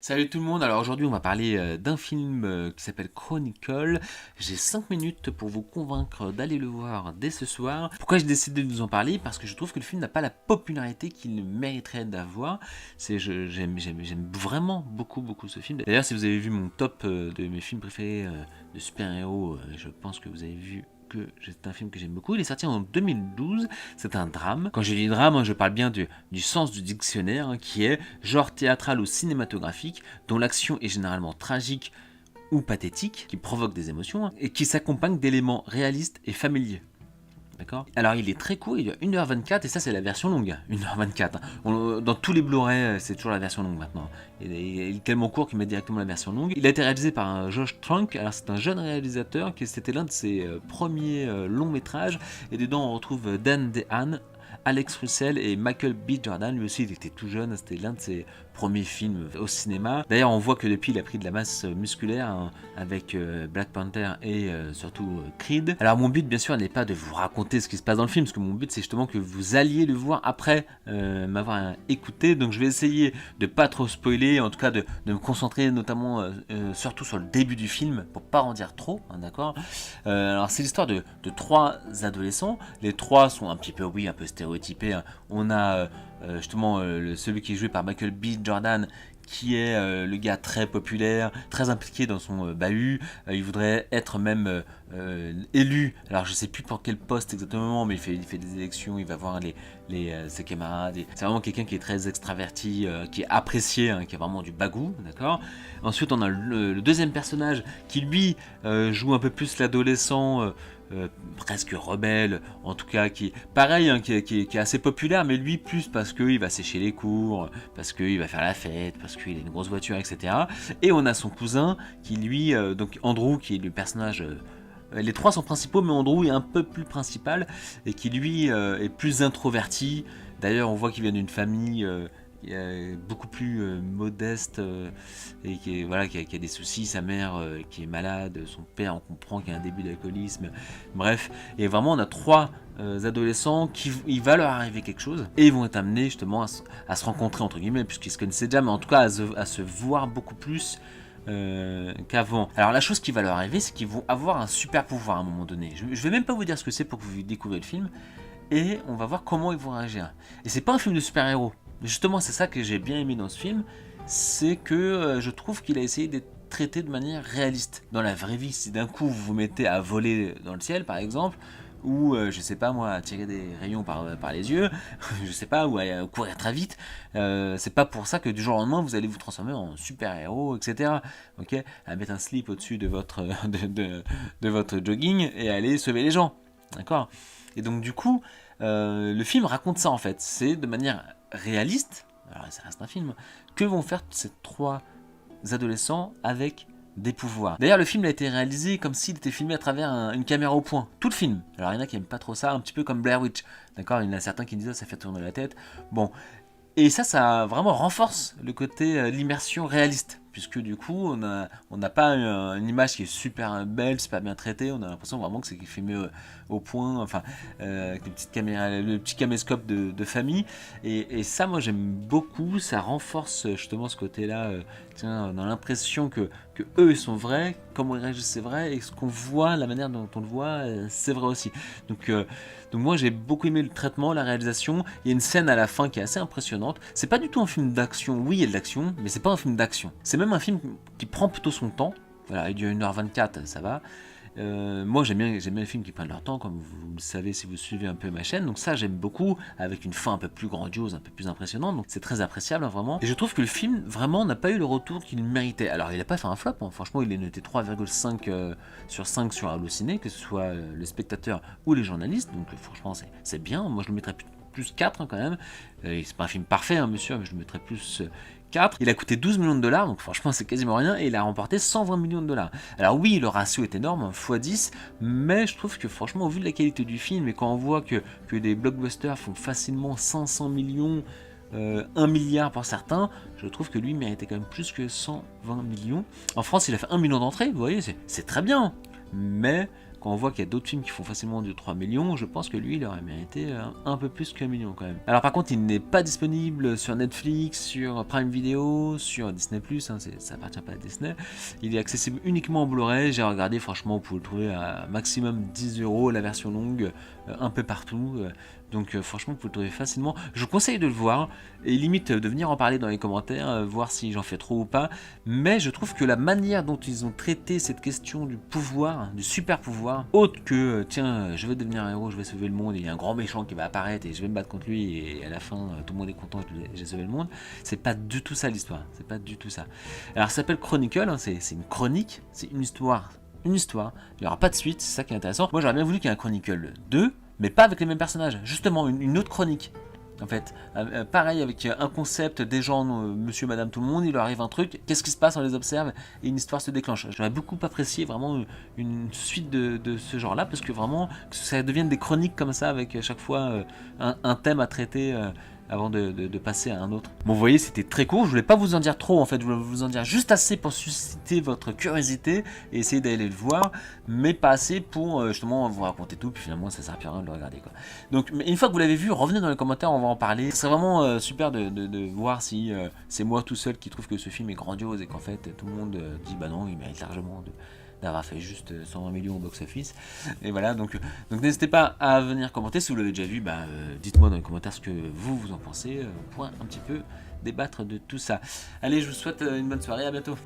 Salut tout le monde, alors aujourd'hui on va parler d'un film qui s'appelle Chronicle. J'ai 5 minutes pour vous convaincre d'aller le voir dès ce soir. Pourquoi j'ai décidé de vous en parler? Parce que je trouve que le film n'a pas la popularité qu'il mériterait d'avoir. J'aime vraiment beaucoup ce film. D'ailleurs si vous avez vu mon top de mes films préférés de super-héros, je pense que vous avez vu que c'est un film que j'aime beaucoup. Il est sorti en 2012, c'est un drame. Quand je dis drame, je parle bien du sens du dictionnaire, qui est genre théâtral ou cinématographique, dont l'action est généralement tragique ou pathétique, qui provoque des émotions, et qui s'accompagne d'éléments réalistes et familiers. D'accord. Alors il est très court, il dure 1h24 et ça c'est la version longue, 1h24. Dans tous les Blu-ray, c'est toujours la version longue maintenant. Il est tellement court qu'il met directement la version longue. Il a été réalisé par un Josh Trank, alors c'est un jeune réalisateur, c'était l'un de ses premiers longs métrages, et dedans on retrouve Dan DeHaan, Alex Russell et Michael B. Jordan. Lui aussi il était tout jeune, c'était l'un de ses premiers films au cinéma. D'ailleurs on voit que depuis il a pris de la masse musculaire hein, avec Black Panther et surtout Creed. Alors mon but bien sûr n'est pas de vous raconter ce qui se passe dans le film, parce que mon but c'est justement que vous alliez le voir après m'avoir écouté. Donc je vais essayer de pas trop spoiler, en tout cas de me concentrer notamment surtout sur le début du film pour pas en dire trop, hein, d'accord. Alors c'est l'histoire de trois adolescents. Les trois sont un petit peu, oui, un peu stéréotypés, hein. On a justement celui qui est joué par Michael B. Jordan, qui est le gars très populaire, très impliqué dans son bahut. Il voudrait être même élu. Alors je sais plus pour quel poste exactement, mais il fait des élections, il va voir ses camarades. C'est vraiment quelqu'un qui est très extraverti, qui est apprécié, hein, qui a vraiment du bagou, d'accord. Ensuite on a le deuxième personnage qui lui joue un peu plus l'adolescent. Presque rebelle, en tout cas qui pareil, hein, qui est assez populaire, mais lui plus parce qu'il va sécher les cours, parce qu'il va faire la fête, parce qu'il a une grosse voiture, etc. Et on a son cousin qui lui, donc Andrew, qui est le personnage. Les trois sont principaux, mais Andrew est un peu plus principal et qui lui est plus introverti. D'ailleurs, on voit qu'il vient d'une famille beaucoup plus modeste et qui a des soucis, sa mère qui est malade, son père on comprend qu'il y a un début d'alcoolisme, bref, et vraiment on a trois adolescents qui il va leur arriver quelque chose et ils vont être amenés justement à se rencontrer entre guillemets puisqu'ils se connaissaient déjà, mais en tout cas à se voir beaucoup plus qu'avant. Alors la chose qui va leur arriver, c'est qu'ils vont avoir un super pouvoir à un moment donné. Je vais même pas vous dire ce que c'est pour que vous découvrez le film, et on va voir comment ils vont réagir. Et c'est pas un film de super-héros. Justement, c'est ça que j'ai bien aimé dans ce film, c'est que je trouve qu'il a essayé d'être traité de manière réaliste. Dans la vraie vie, si d'un coup vous vous mettez à voler dans le ciel, par exemple, ou je sais pas moi, à tirer des rayons par les yeux, je sais pas, ou à courir très vite, c'est pas pour ça que du jour au lendemain vous allez vous transformer en super-héros, etc. Ok, à mettre un slip au-dessus de votre, de votre jogging et aller sauver les gens. D'accord. Et donc du coup, le film raconte ça en fait. C'est de manière réaliste, alors ça reste un film, que vont faire ces trois adolescents avec des pouvoirs. D'ailleurs, le film a été réalisé comme s'il était filmé à travers une caméra au point. Tout le film. Alors il y en a qui aiment pas trop ça, un petit peu comme Blair Witch. D'accord, il y en a certains qui disent ça fait tourner la tête. Bon. Et ça vraiment renforce le côté l'immersion réaliste. Puisque du coup, on n'a pas une image qui est super belle, super bien traitée. On a l'impression vraiment que c'est filmé au point, enfin, avec les petites caméras, le petit caméscope de famille. Et ça, moi, j'aime beaucoup. Ça renforce justement ce côté-là. Tiens, on a l'impression que eux, ils sont vrais, comment ils réagissent, c'est vrai, et ce qu'on voit, la manière dont on le voit, c'est vrai aussi. Donc moi, j'ai beaucoup aimé le traitement, la réalisation. Il y a une scène à la fin qui est assez impressionnante. C'est pas du tout un film d'action. Oui, il y a de l'action, mais c'est pas un film d'action. C'est même un film qui prend plutôt son temps. Voilà, il dure 1h24, ça va. Moi j'aime bien les films qui prennent leur temps, comme vous le savez si vous suivez un peu ma chaîne, donc ça j'aime beaucoup, avec une fin un peu plus grandiose, un peu plus impressionnante, donc c'est très appréciable hein, vraiment. Et je trouve que le film vraiment n'a pas eu le retour qu'il méritait. Alors il n'a pas fait un flop, hein. Franchement il est noté 3,5 sur 5 sur Allociné, que ce soit le spectateur ou les journalistes, donc franchement c'est bien, moi je le mettrais plus 4 hein, quand même. C'est pas un film parfait hein, monsieur, mais je le mettrais plus 4. Il a coûté 12 millions de dollars, donc franchement c'est quasiment rien, et il a remporté 120 millions de dollars. Alors oui, le ratio est énorme, x10, mais je trouve que franchement, au vu de la qualité du film, et quand on voit que des blockbusters font facilement 500 millions, 1 milliard pour certains, je trouve que lui méritait quand même plus que 120 millions. En France, il a fait 1 million d'entrées, vous voyez, c'est très bien, mais quand on voit qu'il y a d'autres films qui font facilement 2-3 millions, je pense que lui, il aurait mérité un peu plus qu'un million quand même. Alors par contre, il n'est pas disponible sur Netflix, sur Prime Video, sur Disney+, ça appartient pas à Disney. Il est accessible uniquement en Blu-ray. J'ai regardé, franchement, vous pouvez le trouver à maximum 10 €, la version longue, un peu partout. Donc franchement, vous pouvez le trouver facilement. Je vous conseille de le voir et limite de venir en parler dans les commentaires, voir si j'en fais trop ou pas. Mais je trouve que la manière dont ils ont traité cette question du pouvoir, du super pouvoir, autre que tiens, je vais devenir un héros, je vais sauver le monde, et il y a un grand méchant qui va apparaître et je vais me battre contre lui et à la fin tout le monde est content, j'ai sauvé le monde. C'est pas du tout ça l'histoire. C'est pas du tout ça. Alors ça s'appelle Chronicle, c'est une chronique, c'est une histoire. Une histoire. Il n'y aura pas de suite, c'est ça qui est intéressant. Moi j'aurais bien voulu qu'il y ait un Chronicle 2. Mais pas avec les mêmes personnages, justement une autre chronique. En fait, pareil avec un concept, des gens, monsieur, madame, tout le monde, il leur arrive un truc, qu'est-ce qui se passe, on les observe et une histoire se déclenche. J'aurais beaucoup apprécié vraiment une suite de ce genre-là, parce que vraiment, que ça devienne des chroniques comme ça, avec à chaque fois un thème à traiter avant de passer à un autre. Bon, vous voyez, c'était très court, je voulais pas vous en dire trop en fait, je voulais vous en dire juste assez pour susciter votre curiosité et essayer d'aller le voir, mais pas assez pour justement vous raconter tout, puis finalement ça sert à rien de le regarder quoi. Donc une fois que vous l'avez vu, revenez dans les commentaires, on va en parler. Ce serait vraiment super de voir si c'est moi tout seul qui trouve que ce film est grandiose et qu'en fait tout le monde dit bah non, il mérite largement d'avoir fait juste 120 millions au box-office. Et voilà, donc n'hésitez pas à venir commenter. Si vous l'avez déjà vu, dites-moi dans les commentaires ce que vous en pensez. On pourra un petit peu débattre de tout ça. Allez, je vous souhaite une bonne soirée, à bientôt.